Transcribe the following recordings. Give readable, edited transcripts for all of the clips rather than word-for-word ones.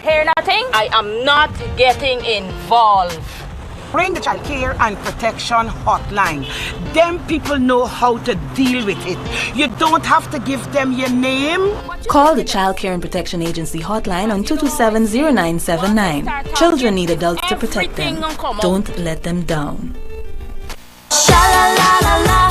hear nothing, I am not getting involved. Bring the child care and protection hotline. Them people know how to deal with it. You don't have to give them your name. Call the Child Care and Protection Agency hotline on 227-0979. Children need adults to protect them. Don't let them down. Sha-la-la-la-la,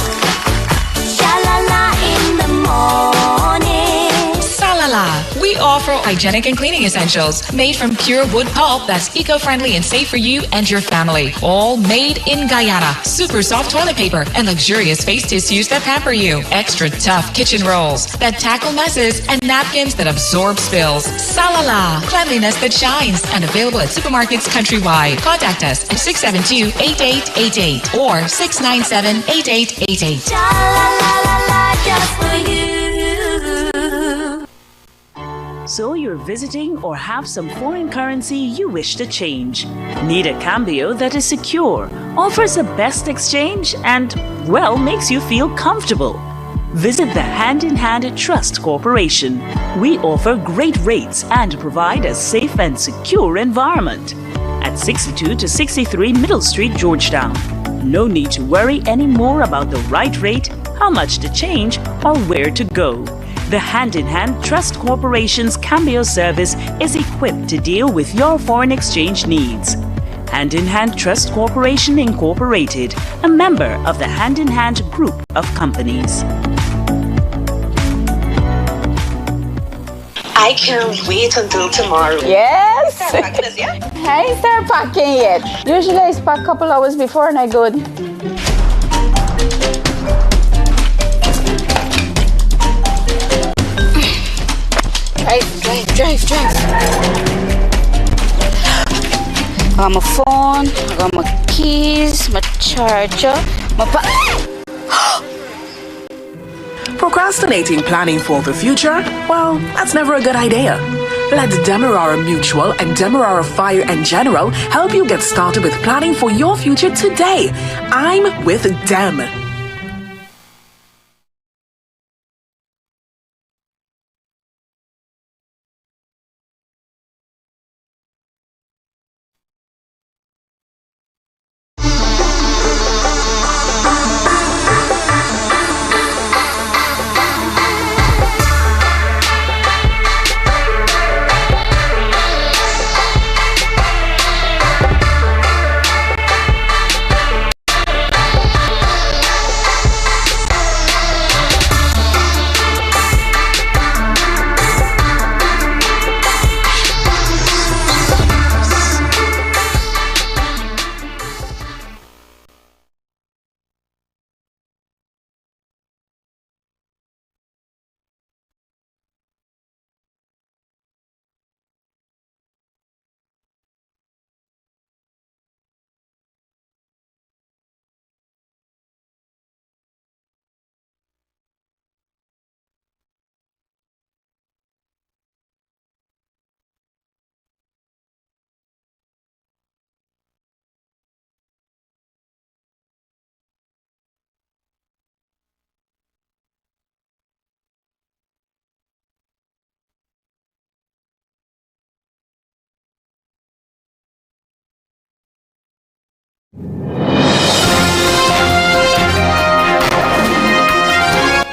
sha-la-la in the morning. Salala. We offer hygienic and cleaning essentials made from pure wood pulp that's eco-friendly and safe for you and your family. All made in Guyana. Super soft toilet paper and luxurious face tissues that pamper you. Extra tough kitchen rolls that tackle messes and napkins that absorb spills. Salala. Cleanliness that shines and available at supermarkets countrywide. Contact us at 672-8888 or 697-8888. Sha-la-la-la-la, just for you. So you're visiting or have some foreign currency you wish to change. Need a cambio that is secure, offers a best exchange, and, well, makes you feel comfortable. Visit the Hand in Hand Trust Corporation. We offer great rates and provide a safe and secure environment. At 62 to 63 Middle Street, Georgetown. No need to worry anymore about the right rate, how much to change, or where to go. The Hand in Hand Trust Corporation's Cambio service is equipped to deal with your foreign exchange needs. Hand in Hand Trust Corporation Incorporated, a member of the Hand in Hand Group of Companies. I can't wait until tomorrow. Yes! Start packing this, yeah? I ain't start packing yet. Usually I pack a couple hours before and I go. Drive. I got my phone, I got my keys, my charger, my Procrastinating planning for the future? Well, that's never a good idea. Let Demerara Mutual and Demerara Fire and General help you get started with planning for your future today. I'm with Dem.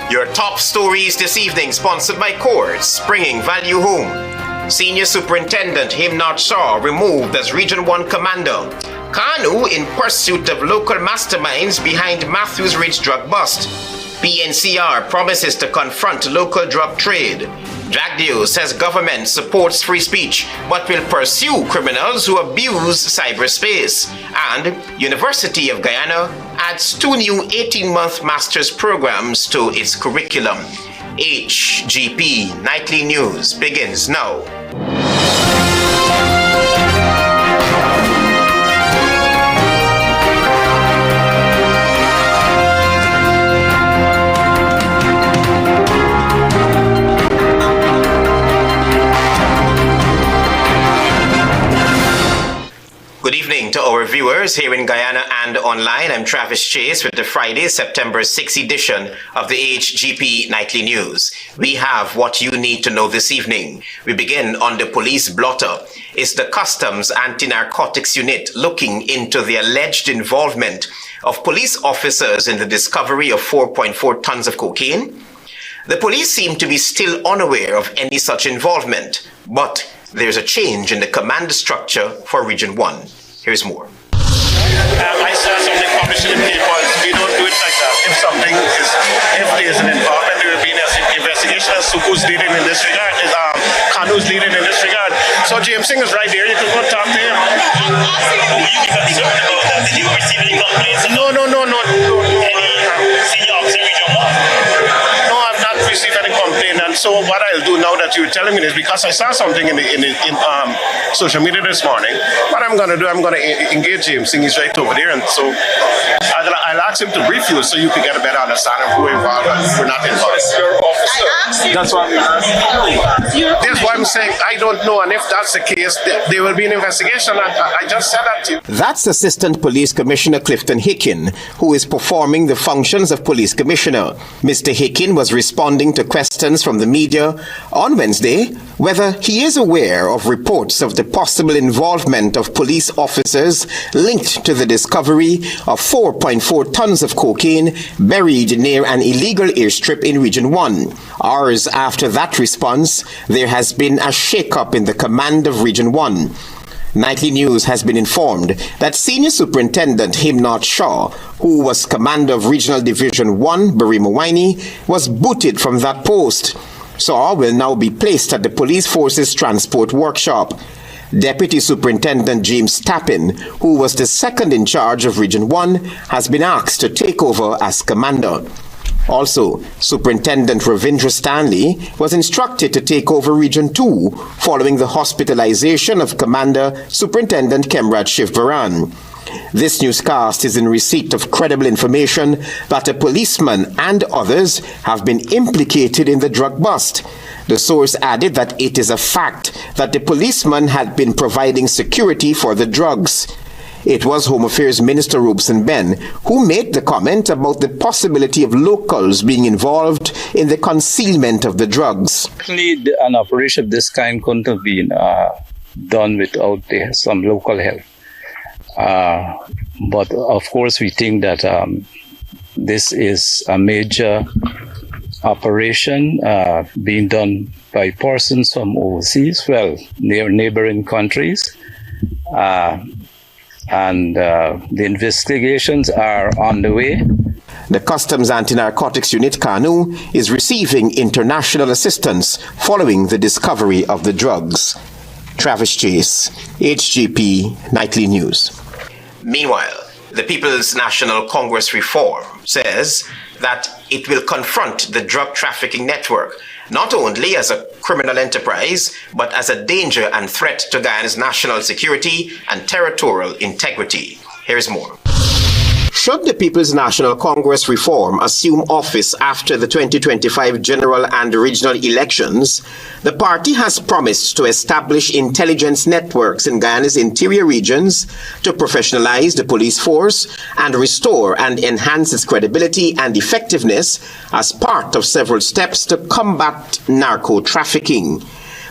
Your top stories this evening, sponsored by Coors, bringing value home. Senior Superintendent Himnat Shaw removed as Region 1 Commander. Kanu in pursuit of local masterminds behind Matthews Ridge drug bust. PNCR promises to confront local drug trade. Jagdeo says government supports free speech but will pursue criminals who abuse cyberspace. And University of Guyana adds 2 new 18-month master's programs to its curriculum. HGP Nightly News begins now. Good Good evening to our viewers here in Guyana and online. I'm Travis Chase with the Friday, September 6 edition of the HGP Nightly News. We have what you need to know this evening. We begin on the police blotter. Is the Customs Anti-Narcotics Unit looking into the alleged involvement of police officers in the discovery of 4.4 tons of cocaine? The police seem to be still unaware of any such involvement, but there's a change in the command structure for Region 1. Here's more. I saw something published in the papers. We don't do it like that. If there's an involvement, there will be an investigation as to who's leading in this regard. Kanu's leading in this regard. So James Singh is right there. You can go talk to him. Did you receive any complaints? No. No, I've not received any complaint. And so what I'll do now that you're telling me is, because I saw something in social media this morning, what I'm going to do, I'm going to engage James Singh. He's right over there. And so I'll ask him to brief you so you can get a better understanding of who involved and who not involved. That's what That's why I'm saying I don't know. And if that's the case, there will be an investigation. I just said that to you. That's Assistant Police Commissioner Clifton Hicken, who is performing the functions of Police Commissioner. Mr. Hicken was responding to questions from the media on Wednesday whether he is aware of reports of the possible involvement of police officers linked to the discovery of 4.4 tons of cocaine buried near an illegal airstrip in Region 1. Hours after that response, there has been a shake-up in the command of Region 1. Nightly News has been informed that Senior Superintendent Himnath Shaw, who was commander of Regional Division 1, Barima-Waini, was booted from that post. Shaw will now be placed at the Police Forces Transport Workshop. Deputy Superintendent James Tappin, who was the second in charge of Region 1, has been asked to take over as commander. Also, Superintendent Ravindra Stanley was instructed to take over Region 2 following the hospitalization of Commander Superintendent Kemraj Shivbaran. This newscast is in receipt of credible information that a policeman and others have been implicated in the drug bust. The source added that it is a fact that the policeman had been providing security for the drugs. It was Home Affairs Minister Robeson Ben who made the comment about the possibility of locals being involved in the concealment of the drugs. Certainly, an operation of this kind couldn't have been done without some local help. But of course, we think that this is a major operation being done by persons from overseas, near neighboring countries. And the investigations are on the way. The Customs Anti-Narcotics Unit, KANU, is receiving international assistance following the discovery of the drugs. Travis Chase, HGP Nightly News. Meanwhile, the People's National Congress Reform says that it will confront the drug trafficking network not only as a criminal enterprise, but as a danger and threat to Guyana's national security and territorial integrity. Here's more. Should the People's National Congress Reform assume office after the 2025 general and regional elections, the party has promised to establish intelligence networks in Guyana's interior regions to professionalize the police force and restore and enhance its credibility and effectiveness as part of several steps to combat narco-trafficking.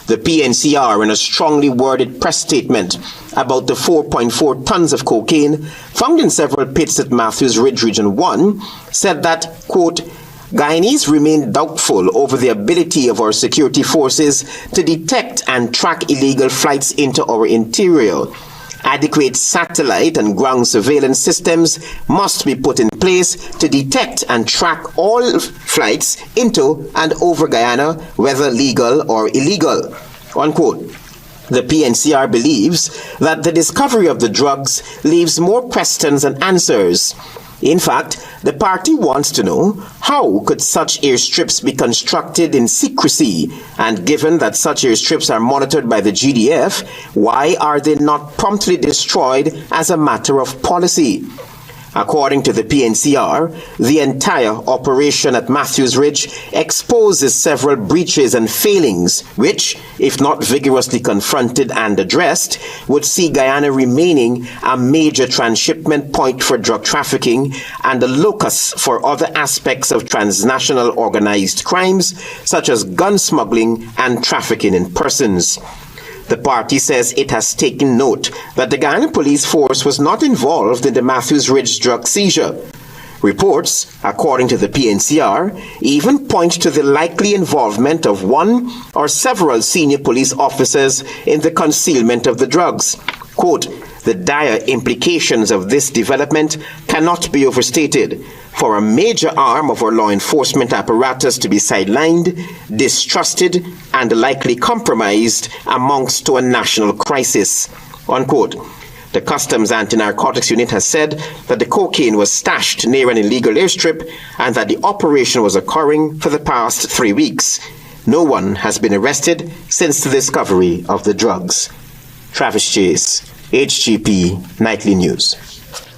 The PNCR, in a strongly worded press statement about the 4.4 tons of cocaine found in several pits at Matthews Ridge Region 1, said that, quote, Guyanese remain doubtful over the ability of our security forces to detect and track illegal flights into our interior. Adequate satellite and ground surveillance systems must be put in place to detect and track all flights into and over Guyana, whether legal or illegal. Unquote. The PNCR believes that the discovery of the drugs leaves more questions than answers. In fact, the party wants to know how could such airstrips be constructed in secrecy, and given that such airstrips are monitored by the GDF, why are they not promptly destroyed as a matter of policy? According to the PNCR, the entire operation at Matthews Ridge exposes several breaches and failings, which, if not vigorously confronted and addressed, would see Guyana remaining a major transshipment point for drug trafficking and a locus for other aspects of transnational organized crimes, such as gun smuggling and trafficking in persons. The party says it has taken note that the Guyana police force was not involved in the Matthews Ridge drug seizure. Reports, according to the PNCR, even point to the likely involvement of one or several senior police officers in the concealment of the drugs. Quote, "The dire implications of this development cannot be overstated. For a major arm of our law enforcement apparatus to be sidelined, distrusted, and likely compromised amounts to a national crisis." Unquote. The Customs Anti-Narcotics Unit has said that the cocaine was stashed near an illegal airstrip and that the operation was occurring for the past 3 weeks. No one has been arrested since the discovery of the drugs. Travis Chase, HGP Nightly News.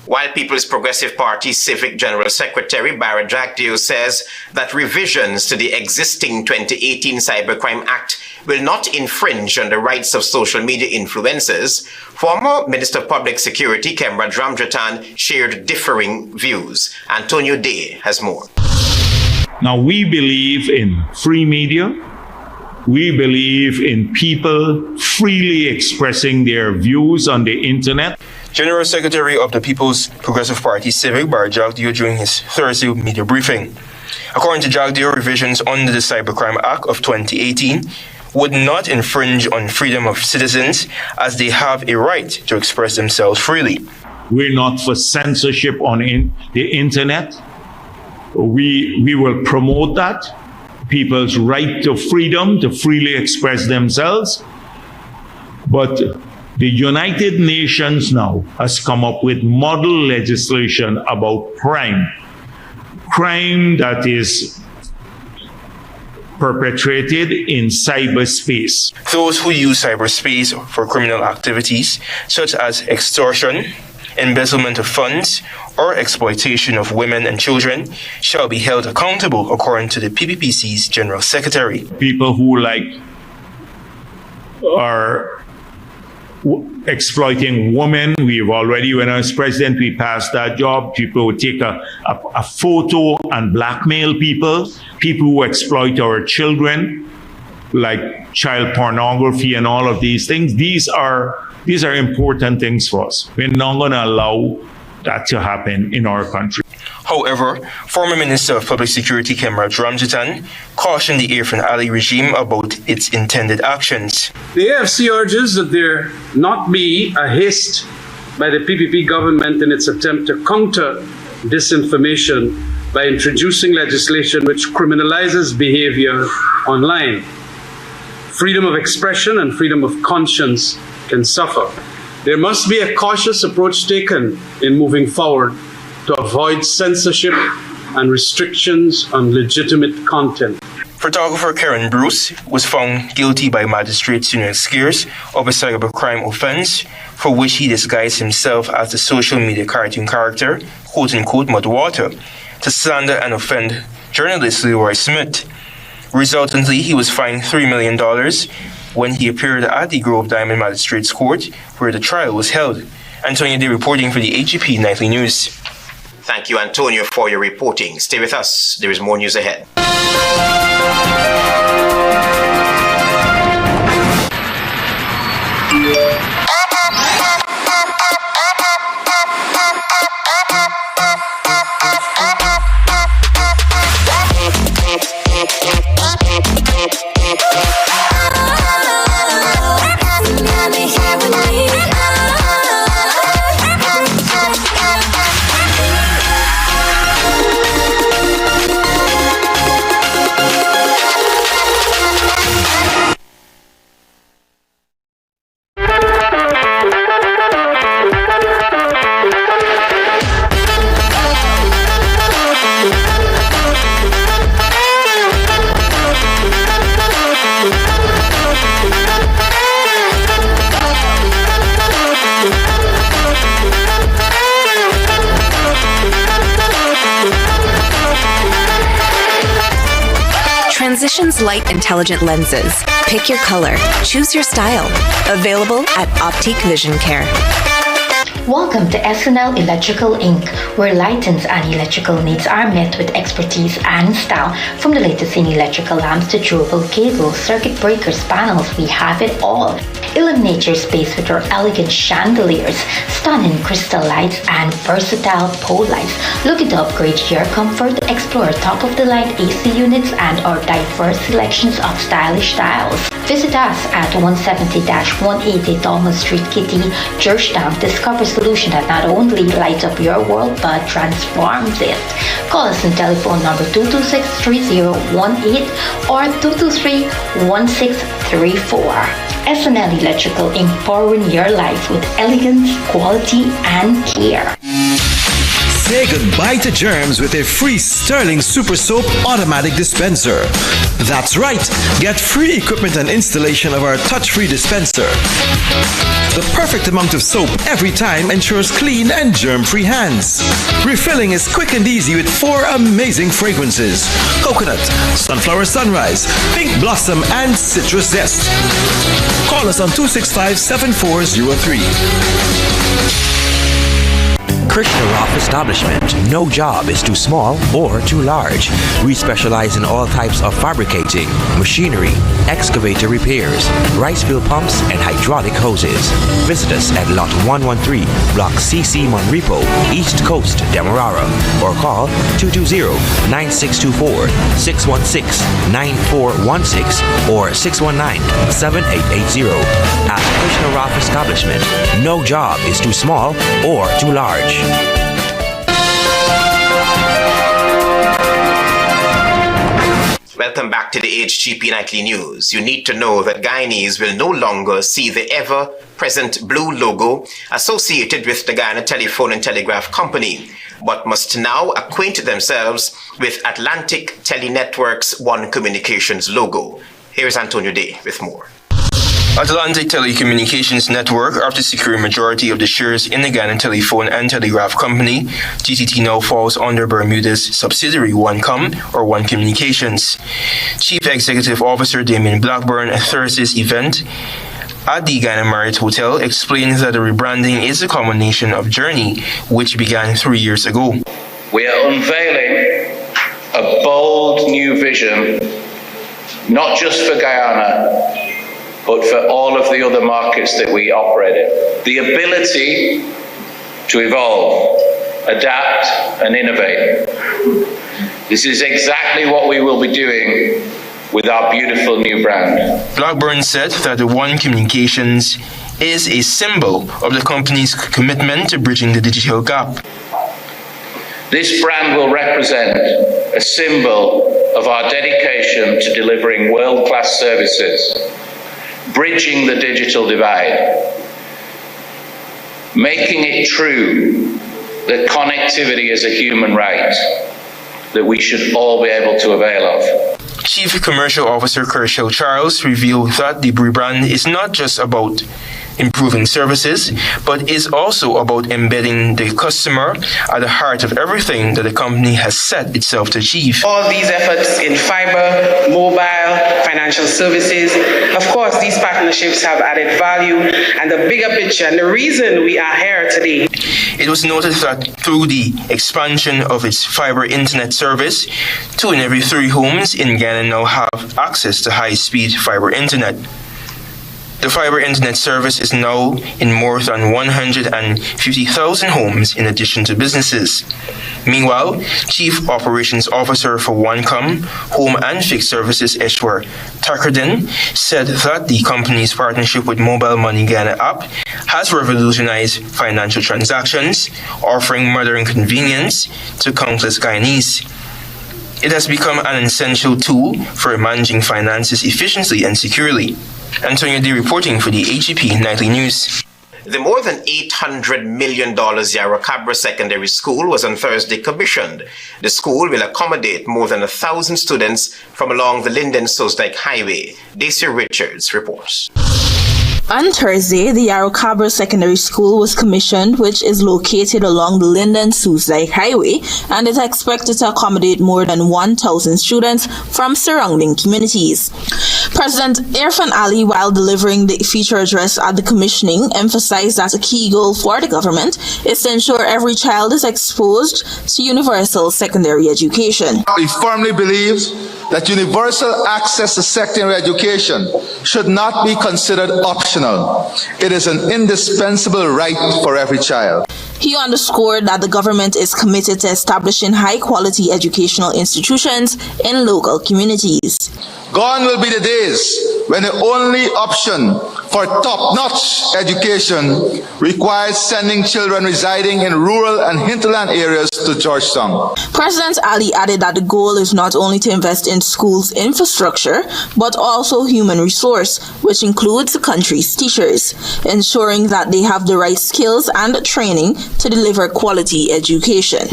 While People's Progressive Party Civic General Secretary Barra Jagdeo says that revisions to the existing 2018 Cybercrime Act will not infringe on the rights of social media influencers, former Minister of Public Security Kemra Dramjatan shared differing views. Antonio Day has more. Now, we believe in free media. We believe in people freely expressing their views on the internet. General Secretary of the People's Progressive Party Civic Barra Jagdeo during his Thursday media briefing. According to Jagdeo, revisions under the Cybercrime Act of 2018 would not infringe on freedom of citizens as they have a right to express themselves freely. We're not for censorship on the internet. We will promote that. People's right to freedom to freely express themselves. But the United Nations now has come up with model legislation about crime. Crime that is perpetrated in cyberspace. Those who use cyberspace for criminal activities, such as extortion, embezzlement of funds, or exploitation of women and children, shall be held accountable, according to the PPPC's General Secretary. People who are exploiting women. We've already, when I was president, we passed that job. People would take a photo and blackmail people who exploit our children, like child pornography and all of these things. These are important things for us. We're not going to allow that to happen in our country. However, former Minister of Public Security Kemra Dramjatan cautioned the Irfan Ali regime about its intended actions. The AFC urges that there not be a haste by the PPP government in its attempt to counter disinformation by introducing legislation which criminalizes behavior online. Freedom of expression and freedom of conscience can suffer. There must be a cautious approach taken in moving forward to avoid censorship and restrictions on legitimate content. Photographer Karen Bruce was found guilty by Magistrate Senior Skiers of a cybercrime offense for which he disguised himself as the social media cartoon character, quote-unquote, Mudwater, to slander and offend journalist Leroy Smith. Resultantly, he was fined $3 million when he appeared at the Grove Diamond Magistrates Court, where the trial was held. Antonio Day reporting for the HGP Nightly News. Thank you, Antonio, for your reporting. Stay with us. There is more news ahead. Opticians Light Intelligent Lenses. Pick your color. Choose your style. Available at Optique Vision Care. Welcome to SNL Electrical Inc., where lighting and electrical needs are met with expertise and style. From the latest in electrical lamps to durable cables, circuit breakers, panels, we have it all. Illuminate your space with our elegant chandeliers, stunning crystal lights, and versatile pole lights. Looking to upgrade your comfort? Explore top-of-the-line AC units and our diverse selections of stylish styles. Visit us at 170-180 Thomas Street, Kitty, Georgetown. Discover a solution that not only lights up your world but transforms it. Call us on telephone number 226-3018 or 223-1634. SNL Electrical, empowering your life with elegance, quality, and care. Say goodbye to germs with a free Sterling Super Soap automatic dispenser. That's right, get free equipment and installation of our touch-free dispenser. The perfect amount of soap every time ensures clean and germ-free hands. Refilling is quick and easy with 4 amazing fragrances: coconut, sunflower sunrise, pink blossom, and citrus zest. Call us on 265-7403. Krishna Rock Establishment. No job is too small or too large. We specialize in all types of fabricating, machinery, excavator repairs, rice field pumps, and hydraulic hoses. Visit us at Lot 113, Block CC Monrepo, East Coast, Demerara, or call 220-9624, 616-9416, or 619-7880. At Krishna Rock Establishment, no job is too small or too large. Welcome back to the HGP Nightly News. You need to know that Guyanese will no longer see the ever-present blue logo associated with the Guyana Telephone and Telegraph Company, but must now acquaint themselves with Atlantic Telenetwork's One Communications logo. Here is Antonio Day with more. Atlantic Telecommunications Network, after securing majority of the shares in the Guyana Telephone and Telegraph Company, GTT now falls under Bermuda's subsidiary OneCom or One Communications. Chief Executive Officer Damien Blackburn at Thursday's event at the Guyana Marriott Hotel explained that the rebranding is a culmination of journey which began 3 years ago. We are unveiling a bold new vision, not just for Guyana, but for all of the other markets that we operate in. The ability to evolve, adapt, and innovate. This is exactly what we will be doing with our beautiful new brand. Blackburn said that the One Communications is a symbol of the company's commitment to bridging the digital gap. This brand will represent a symbol of our dedication to delivering world-class services, bridging the digital divide, making it true that connectivity is a human right that we should all be able to avail of. Chief Commercial Officer Kershaw Charles revealed that the rebrand is not just about improving services, but is also about embedding the customer at the heart of everything that the company has set itself to achieve. All these efforts in fiber, mobile, financial services, of course, these partnerships have added value and the bigger picture and the reason we are here today. It was noted that through the expansion of its fiber internet service, 2 in every 3 homes in Guyana now have access to high-speed fiber internet. The fiber internet service is now in more than 150,000 homes in addition to businesses. Meanwhile, Chief Operations Officer for OneCom, Home and Fixed Services Eshwar Takardin said that the company's partnership with Mobile Money Guyana app has revolutionized financial transactions, offering modern convenience to countless Guyanese. It has become an essential tool for managing finances efficiently and securely. Antonio D. reporting for the HGP Nightly News. The more than $800 million Yarrowkabra Secondary School was on Thursday commissioned. The school will accommodate more than 1,000 students from along the Linden-Sosdike Highway. Dacia Richards reports. On Thursday, the Yarrowkabra Secondary School was commissioned, which is located along the Linden-Soosdijk Highway, and is expected to accommodate more than 1,000 students from surrounding communities. President Irfan Ali, while delivering the feature address at the commissioning, emphasized that a key goal for the government is to ensure every child is exposed to universal secondary education. We firmly believe that universal access to secondary education should not be considered optional. It is an indispensable right for every child. He underscored that the government is committed to establishing high-quality educational institutions in local communities. Gone will be the days when the only option for top-notch education requires sending children residing in rural and hinterland areas to Georgetown. President Ali added that the goal is not only to invest in schools' infrastructure, but also human resource, which includes the country's teachers, ensuring that they have the right skills and training to deliver quality education.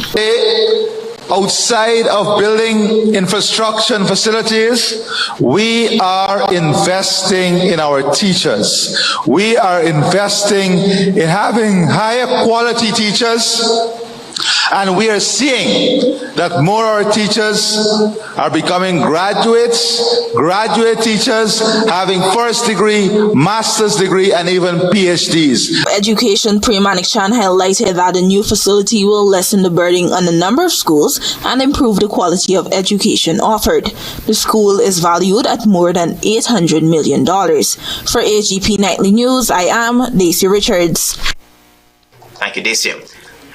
Outside of building infrastructure and facilities, we are investing in our teachers. We are investing in having higher quality teachers, and we are seeing that more of our teachers are becoming graduate teachers, having first degree, master's degree, and even PhDs. Education Pre-Manik Chan highlighted that the new facility will lessen the burden on the number of schools and improve the quality of education offered. The school is valued at more than $800 million. For HGP Nightly News, I am Daisy Richards. Thank you, Daisy.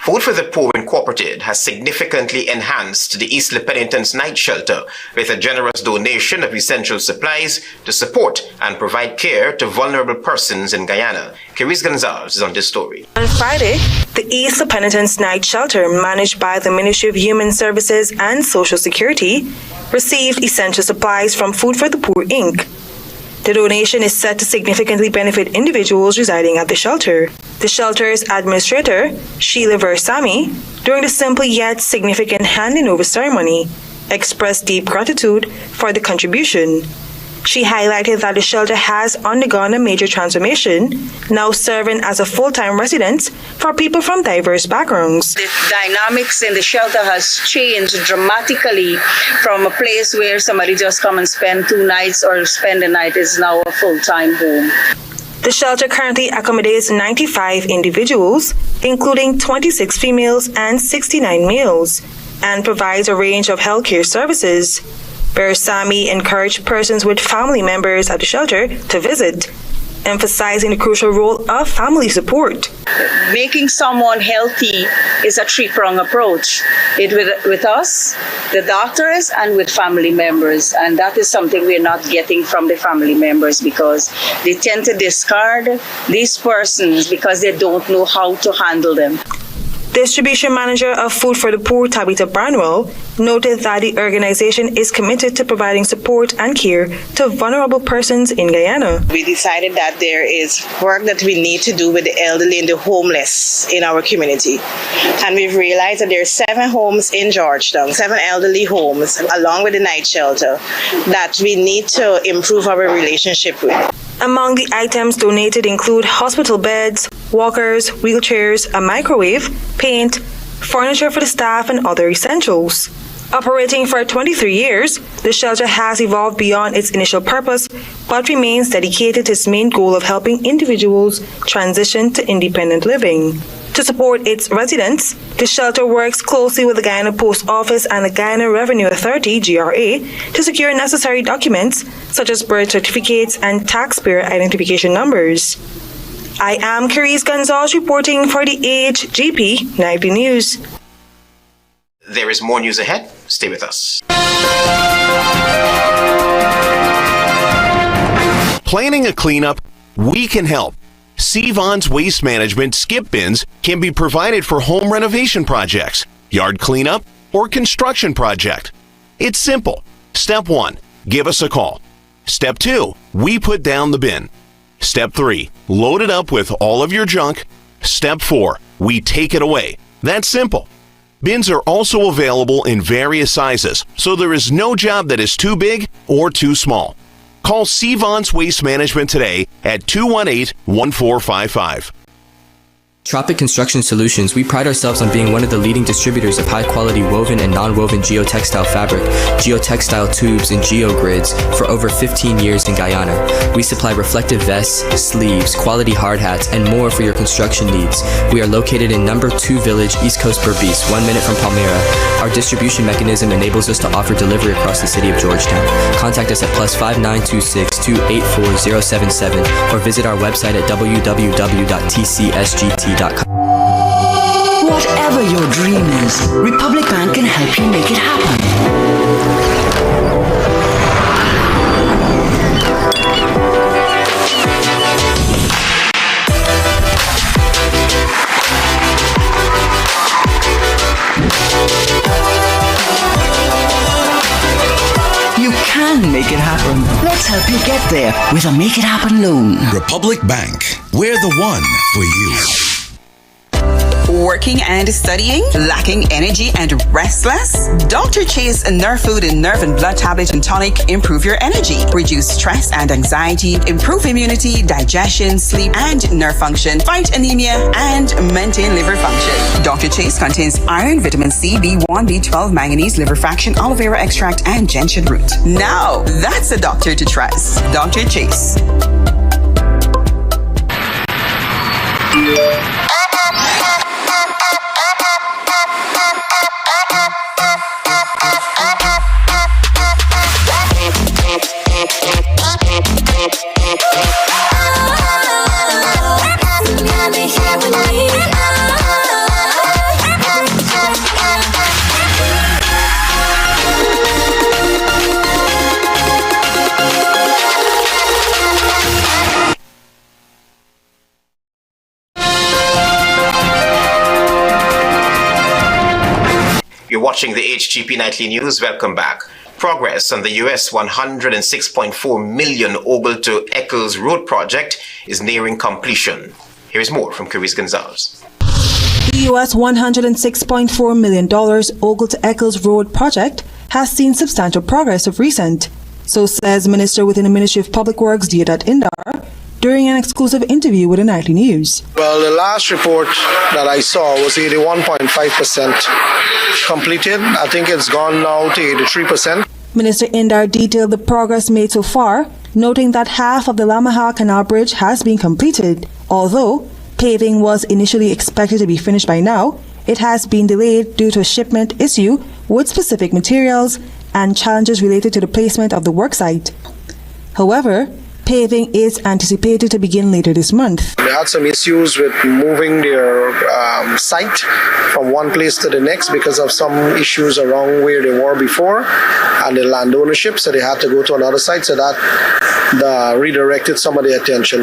Food for the Poor Incorporated has significantly enhanced the East Penitence Night Shelter with a generous donation of essential supplies to support and provide care to vulnerable persons in Guyana. Keris Gonzalez is on this story. On Friday, the East Penitence Night Shelter, managed by the Ministry of Human Services and Social Security, received essential supplies from Food for the Poor, Inc. The donation is set to significantly benefit individuals residing at the shelter. The shelter's administrator, Sheila Versami, during the simple yet significant handing over ceremony, expressed deep gratitude for the contribution. She highlighted that the shelter has undergone a major transformation, now serving as a full-time residence for people from diverse backgrounds. The dynamics in the shelter has changed dramatically from a place where somebody just come and spend 2 nights or spend a night is now a full-time home. The shelter currently accommodates 95 individuals, including 26 females and 69 males, and provides a range of healthcare services. Bersami encouraged persons with family members at the shelter to visit, emphasizing the crucial role of family support. Making someone healthy is a 3-pronged approach. With us, the doctors, and with family members. And that is something we're not getting from the family members because they tend to discard these persons because they don't know how to handle them. Distribution Manager of Food for the Poor, Tabitha Branwell, noted that the organization is committed to providing support and care to vulnerable persons in Guyana. We decided that there is work that we need to do with the elderly and the homeless in our community. And we've realized that there are 7 homes in Georgetown, 7 elderly homes, along with the night shelter, that we need to improve our relationship with. Among the items donated include hospital beds, walkers, wheelchairs, a microwave, paint, furniture for the staff, and other essentials. Operating for 23 years, the shelter has evolved beyond its initial purpose, but remains dedicated to its main goal of helping individuals transition to independent living. To support its residents, the shelter works closely with the Guyana Post Office and the Guyana Revenue Authority, GRA, to secure necessary documents such as birth certificates and taxpayer identification numbers. I am Keris Gonzalez reporting for the HGP Nightly News. There is more news ahead. Stay with us. Planning a cleanup? We can help. Sevon's Waste Management skip bins can be provided for home renovation projects, yard cleanup, or construction project. It's simple. Step 1, give us a call. Step 2, we put down the bin. Step 3, load it up with all of your junk. Step 4, we take it away. That's simple. Bins are also available in various sizes, so there is no job that is too big or too small. Call Sevon's Waste Management today at 218-1455. Tropic Construction Solutions, we pride ourselves on being one of the leading distributors of high-quality woven and non-woven geotextile fabric, geotextile tubes, and geogrids for over 15 years in Guyana. We supply reflective vests, sleeves, quality hard hats, and more for your construction needs. We are located in number 2 Village, East Coast Berbice, 1 minute from Palmyra. Our distribution mechanism enables us to offer delivery across the city of Georgetown. Contact us at +5926-284-077 or visit our website at www.tcsgt.com. Whatever your dream is, Republic Bank can help you make it happen. You can make it happen. Let's help you get there with a Make It Happen loan. Republic Bank. We're the one for you. Working and studying? Lacking energy and restless? Dr. Chase Nerve Food and Nerve and Blood Tablet and Tonic improve your energy, reduce stress and anxiety, improve immunity, digestion, sleep, and nerve function, fight anemia, and maintain liver function. Dr. Chase contains iron, vitamin C, B1, B12, manganese, liver fraction, aloe vera extract, and gentian root. Now, that's a doctor to trust. Dr. Chase. You're watching the HGP Nightly News. Welcome back. Progress on the US $106.4 million Ogle to Eccles Road project is nearing completion. Here is more from Carice Gonzalez. The US $106.4 million Ogle to Eccles Road project has seen substantial progress of recent. So says Minister within the Ministry of Public Works, Deodat Indar, during an exclusive interview with the Nightly News. Well, the last report that I saw was 81.5% completed. I think it's gone now to 83%. Minister Indar detailed the progress made so far, noting that half of the Lamaha Canal Bridge has been completed. Although paving was initially expected to be finished by now, it has been delayed due to a shipment issue with specific materials and challenges related to the placement of the worksite. However, paving is anticipated to begin later this month. They had some issues with moving their site from one place to the next because of some issues around where they were before and the land ownership, so they had to go to another site, so that redirected some of the attention.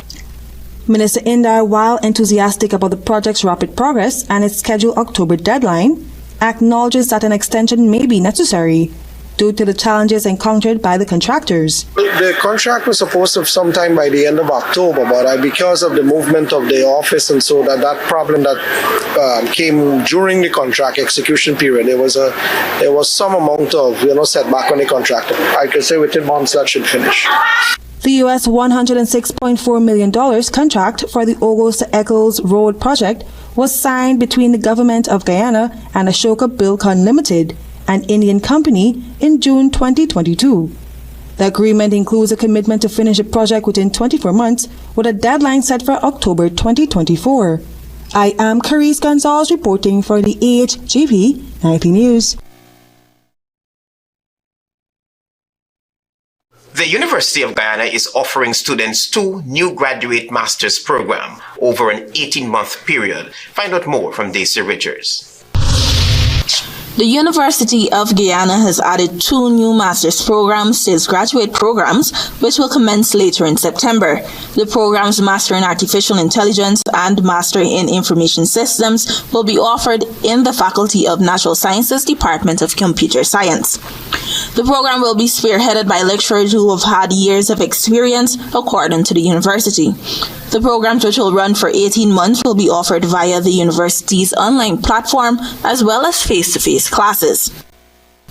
Minister Indar, while enthusiastic about the project's rapid progress and its scheduled October deadline, acknowledges that an extension may be necessary due to the challenges encountered by the contractors. The contract was supposed to sometime by the end of October, but because of the movement of the office and so that problem that came during the contract execution period, there was some amount of setback on the contract. I could say within months that should finish. The US $106.4 million contract for the Ogle to Eccles Road project was signed between the government of Guyana and Ashoka Buildcon Limited, an Indian company, in June 2022. The agreement includes a commitment to finish the project within 24 months with a deadline set for October 2024. I am Carice Gonzalez reporting for the HGP Nightly News. The University of Guyana is offering students 2 new graduate master's program over an 18-month period. Find out more from Daisy Richards. The University of Guyana has added 2 new master's programs to its graduate programs, which will commence later in September. The programs Master in Artificial Intelligence and Master in Information Systems will be offered in the Faculty of Natural Sciences Department of Computer Science. The program will be spearheaded by lecturers who have had years of experience, according to the university. The programs, which will run for 18 months, will be offered via the university's online platform as well as face-to-face classes.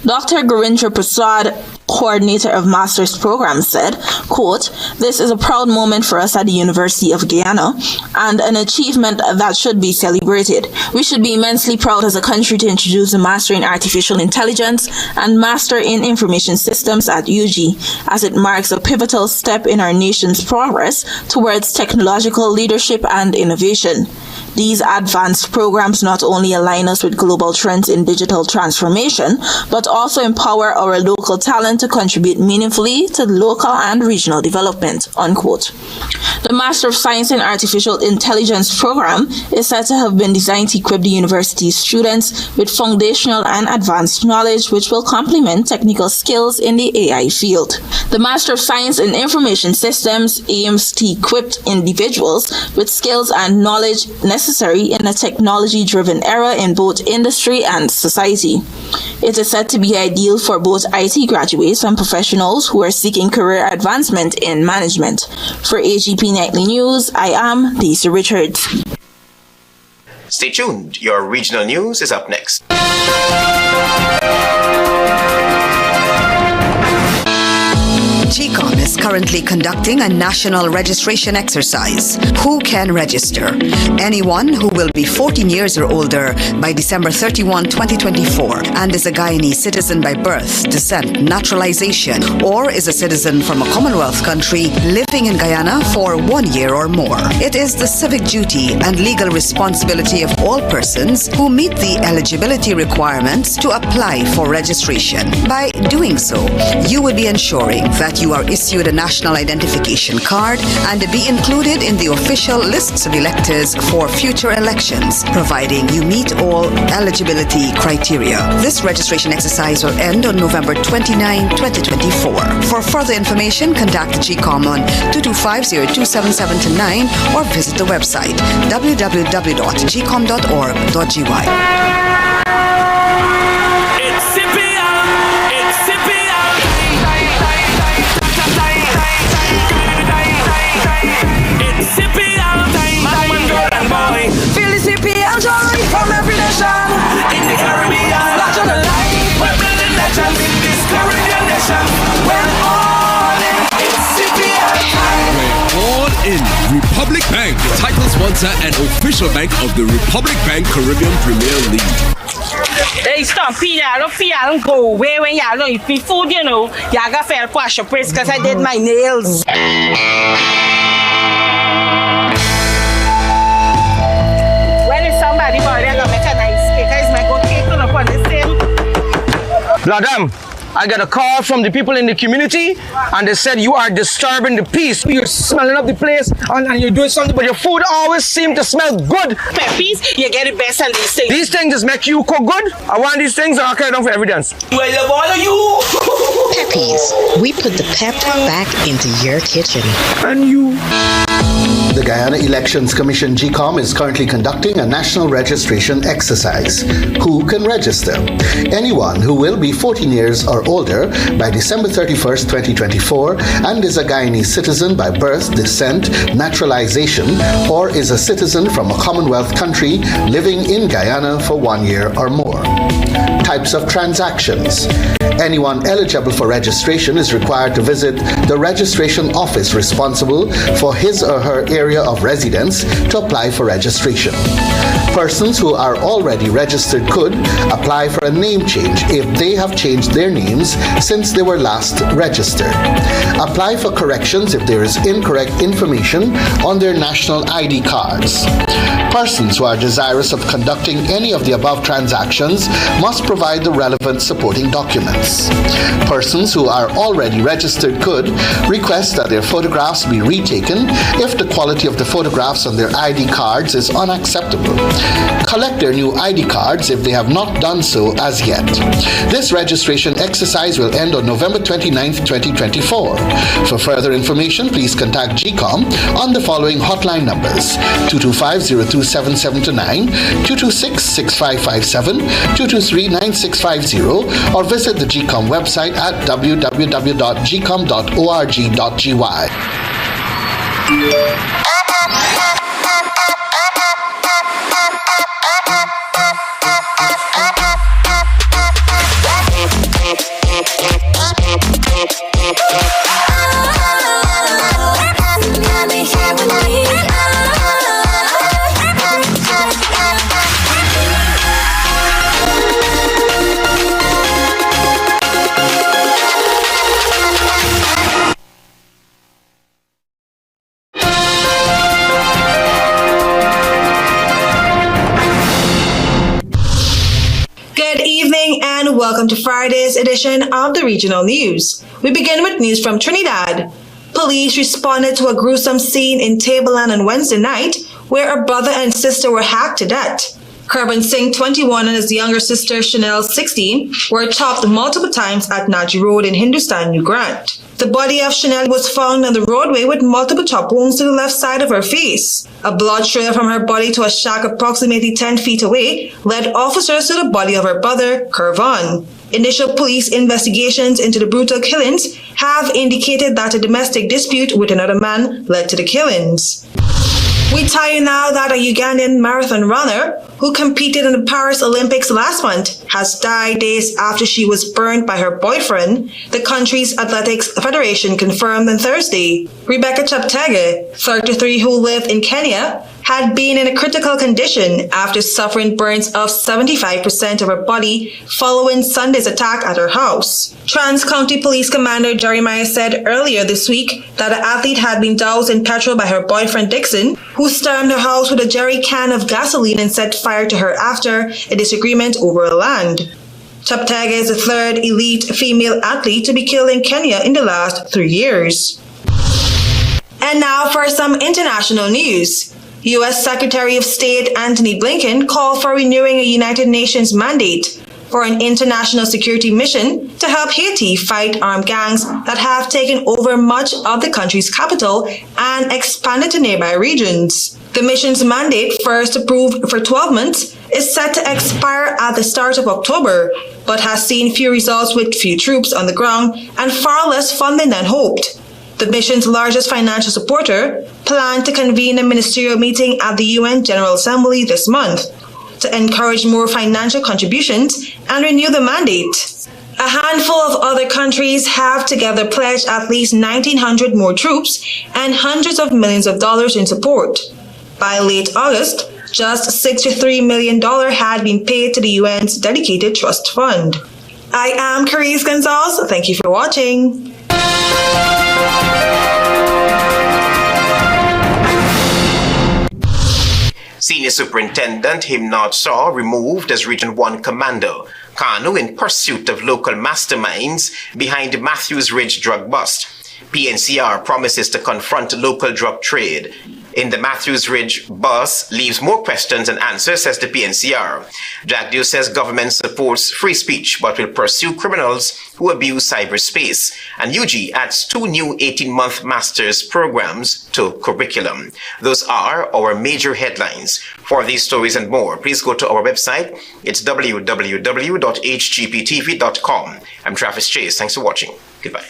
Dr. Gurindra Prasad, coordinator of master's program, said, quote, "This is a proud moment for us at the University of Guyana and an achievement that should be celebrated. We should be immensely proud as a country to introduce a master in artificial intelligence and master in information systems at UG, as it marks a pivotal step in our nation's progress towards technological leadership and innovation. These advanced programs not only align us with global trends in digital transformation, but also empower our local talent to contribute meaningfully to local and regional development," unquote. The Master of Science in Artificial Intelligence program is said to have been designed to equip the university's students with foundational and advanced knowledge which will complement technical skills in the AI field. The Master of Science in Information Systems aims to equip individuals with skills and knowledge necessary in a technology-driven era in both industry and society. It is said to be ideal for both IT graduates and professionals who are seeking career advancement in management. For HGP Nightly News, I am Daisy Richards. Stay tuned. Your regional news is up next. GCOM is currently conducting a national registration exercise. Who can register? Anyone who will be 14 years or older by December 31, 2024 and is a Guyanese citizen by birth, descent, naturalization, or is a citizen from a Commonwealth country living in Guyana for 1 year or more. It is the civic duty and legal responsibility of all persons who meet the eligibility requirements to apply for registration. By doing so, you will be ensuring that you are issued a national identification card and be included in the official lists of electors for future elections, providing you meet all eligibility criteria. This registration exercise will end on November 29, 2024. For further information, contact GCOM on 225-0277-9 or visit the website www.gcom.org.gy. From every nation in the Caribbean, larger than life, we're building legends in this Caribbean nation. We're all in, it's CPL time. We're all in. Republic Bank, the title sponsor and official bank of the Republic Bank Caribbean Premier League. Hey, stop, Peter. I don't feel I don't go away when y'all don't eat food, you know. Y'all got fair wash your place because I did my nails. Madam, I got a call from the people in the community and they said you are disturbing the peace. You're smelling up the place and you're doing something, but your food always seems to smell good. Peppies, you get the best on these things. These things just make you cook good. I want these things and I'll carry them for evidence. Well, love all of you. Peppies, we put the pep back into your kitchen. And you. The Guyana Elections Commission GCOM is currently conducting a national registration exercise. Who can register? Anyone who will be 14 years or older by December 31st, 2024 and is a Guyanese citizen by birth, descent, naturalization, or is a citizen from a Commonwealth country living in Guyana for 1 year or more. Types of transactions. Anyone eligible for registration is required to visit the registration office responsible for his or her area of residence to apply for registration. Persons who are already registered could apply for a name change if they have changed their names since they were last registered. Apply for corrections if there is incorrect information on their national ID cards. Persons who are desirous of conducting any of the above transactions must provide the relevant supporting documents. Persons who are already registered could request that their photographs be retaken if the quality of the photographs on their ID cards is unacceptable. Collect their new ID cards if they have not done so as yet. This registration exercise will end on November 29th, 2024. For further information, please contact GCOM on the following hotline numbers: 225-0277-9, 226-6557, 223-9650, or visit the GCOM website at www.gcom.org.gy. welcome to Friday's edition of the Regional News. We begin with news from Trinidad. Police responded to a gruesome scene in Tableland on Wednesday night where a brother and sister were hacked to death. Kervin Singh, 21, and his younger sister, Chanel, 16, were chopped multiple times at Naji Road in Hindustan, New Grant. The body of Chanel was found on the roadway with multiple chop wounds to the left side of her face. A blood trail from her body to a shack approximately 10 feet away led officers to the body of her brother, Kervin. Initial police investigations into the brutal killings have indicated that a domestic dispute with another man led to the killings. We tell you now that a Ugandan marathon runner who competed in the Paris Olympics last month has died days after she was burned by her boyfriend, the country's athletics federation confirmed on Thursday. Rebecca Cheptegei, 33, who lived in Kenya, had been in a critical condition after suffering burns of 75% of her body following Sunday's attack at her house. Trans-County Police Commander Jeremiah said earlier this week that the athlete had been doused in petrol by her boyfriend Dixon, who stormed her house with a jerry can of gasoline and set fire to her after a disagreement over land. Cheptegei is the third elite female athlete to be killed in Kenya in the last 3 years. And now for some international news. U.S. Secretary of State Antony Blinken called for renewing a United Nations mandate for an international security mission to help Haiti fight armed gangs that have taken over much of the country's capital and expanded to nearby regions. The mission's mandate, first approved for 12 months, is set to expire at the start of October, but has seen few results with few troops on the ground and far less funding than hoped. The mission's largest financial supporter planned to convene a ministerial meeting at the UN General Assembly this month to encourage more financial contributions and renew the mandate. A handful of other countries have together pledged at least 1,900 more troops and hundreds of millions of dollars in support. By late August, just $63 million had been paid to the UN's dedicated trust fund. I am Carice Gonzalez. Thank you for watching. Senior Superintendent Himnad Shaw removed as Region 1 Commando. Kanu in pursuit of local masterminds behind Matthews Ridge drug bust. PNCR promises to confront local drug trade in the Matthews Ridge bust leaves more questions than answers, says the PNCR. Jagdeo says government supports free speech but will pursue criminals who abuse cyberspace. And UG adds 2 new 18-month master's programs to curriculum. Those are our major headlines. For these stories and more, please go to our website. It's www.hgptv.com. I'm Travis Chase. Thanks for watching. Goodbye.